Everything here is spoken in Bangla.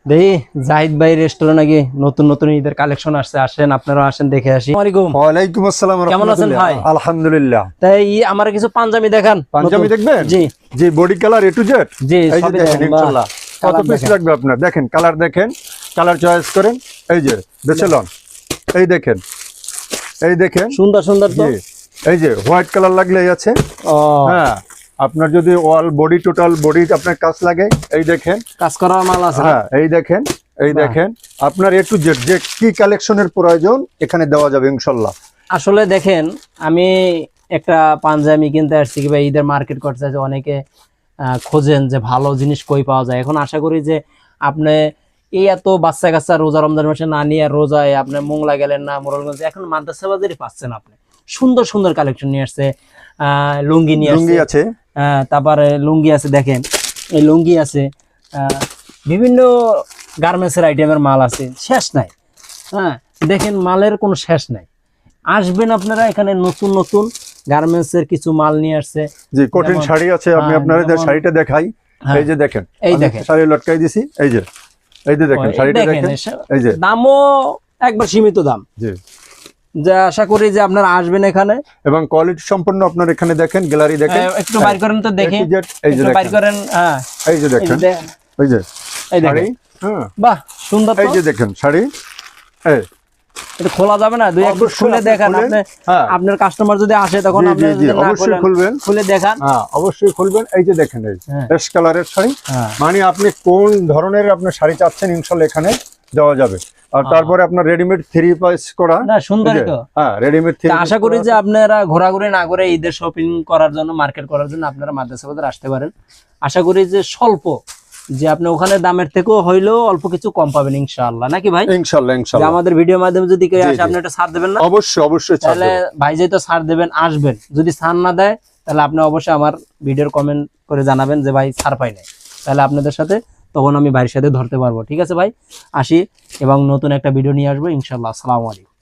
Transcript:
দেই জাহিদ ভাই রেস্টুরেন্ট নাকি নতুন নতুন ঈদের কালেকশন আসছে, আসেন আপনারা আসেন দেখে আসি। আসসালামু আলাইকুম। ওয়ালাইকুম আসসালাম। কেমন আছেন ভাই? আলহামদুলিল্লাহ। তাই আমার কিছু পাঞ্জাবি দেখান। পাঞ্জাবি দেখবেন? জি জি, body colour A to Z. জি এই যে সবই দেখেন দেখেন। ইনশাআল্লাহ কত পিস লাগবে আপনার, দেখেন কালার, দেখেন কালার চয়েস করেন। এই যে বেচেলন, এই দেখেন, এই দেখেন সুন্দর সুন্দর তো। জি, এই যে হোয়াইট কালার লাগলে এই আছে। ও হ্যাঁ, আপনার যদি অল বডি টোটাল বডি আপনার কাজ লাগে, এই দেখেন কাজ করা মাল আছে। হ্যাঁ, এই দেখেন, এই দেখেন আপনার এ টু জেড যে কি কালেকশনের প্রয়োজন এখানে দেওয়া যাবে ইনশাআল্লাহ। আসলে দেখেন, আমি একটা পাঞ্জাবি কিনতে আসছি কি ভাই, ঈদের মার্কেট করতে আছে, অনেকে খোঁজেন যে ভালো জিনিস কই পাওয়া যায়। এখন আশা করি যে আপনি এই এত বাচ্চা কাচ্চা রোজা রমজান মাসে না নিয়ে রোজায় আপনি মোংলা গেলেন না মোরলগঞ্জ, এখন মাদ্রাসা বাজারই পাচ্ছেন আপনি। সুন্দর সুন্দর কালেকশন নিয়ে আসছে, লুঙ্গি নিয়ে আছে, তারপরে লুঙ্গি আছে, দেখেন এই লুঙ্গি আছে, বিভিন্ন গার্মেন্টসের আইটেমের মাল আছে, শেষ নাই। হ্যাঁ দেখেন, মালের কোনো শেষ নাই। আসবেন আপনারা এখানে, নতুন নতুন গার্মেন্টসের কিছু মাল নিয়ে আসছে। জি, কটন শাড়ি আছে, আমি আপনাদের শাড়িটা দেখাই। এই যে দেখেন, এই দেখেন শাড়ি লটকাই দিছি, এই যে দেখেন শাড়িটা দেখেন, এই যে দামও একবার সীমিত দাম। জি, যা আশা করি যে আপনারা আসবেন এখানে এবং কোয়ালিটি সম্পন্ন আপনার এখানে দেখেন, গ্যালারি দেখেন, একটু বাইর করেন তো দেখি। এই যে বাইর করেন, হ্যাঁ এই যে দেখেন, এই যে এই শাড়ি, দেখেন, হ্যাঁ বাহ সুন্দর। এই যে দেখেন শাড়ি, এই এটা খোলা যাবে না? দুই একটু খুলে দেখান আপনি। আপনার কাস্টমার যদি আসে তখন আপনি অবশ্যই খুলবেন, খুলে দেখান। হ্যাঁ অবশ্যই খুলবেন। এই যে দেখেন, এই অ্যাশ কালারের শাড়ি, মানে আপনি কোন ধরনের আপনার শাড়ি চাচ্ছেন ইনশাআল্লাহ এখানে দেওয়া যাবে। আর তারপরে আপনার রেডিমেড 3 পিস করা, না সুন্দরই তো। হ্যাঁ রেডিমেড 3। আশা করি যে আপনারা ঘোরাঘুরি না করে ঈদের শপিং করার জন্য, মার্কেট করার জন্য আপনারা মাদ্রাসা বাজার আসতে পারেন। আশা করি যে স্বল্প, যে আপনি ওখানে দামের থেকেও হইলেও অল্প কিছু কম পাবেন ইনশাআল্লাহ, নাকি ভাই? ইনশাআল্লাহ ইনশাআল্লাহ। আমাদের ভিডিওর মাধ্যমে যদি কেউ আসে, আপনি একটা ছাড় দেবেন না? অবশ্যই অবশ্যই। তাহলে ভাই যেই তো ছাড় দেবেন, আসবেন। যদি ছাড় না দেয় তাহলে আপনি অবশ্যই আমার ভিডিওর কমেন্ট করে জানাবেন যে ভাই ছাড় পাই নাই, তাহলে আপনাদের সাথে তখন আমি ভাইয়ের সাথে ধরতে পারবো। ঠিক আছে ভাই, আসি এবং নতুন একটা ভিডিও নিয়ে আসবো ইনশাআল্লাহ। আসসালামু আলাইকুম।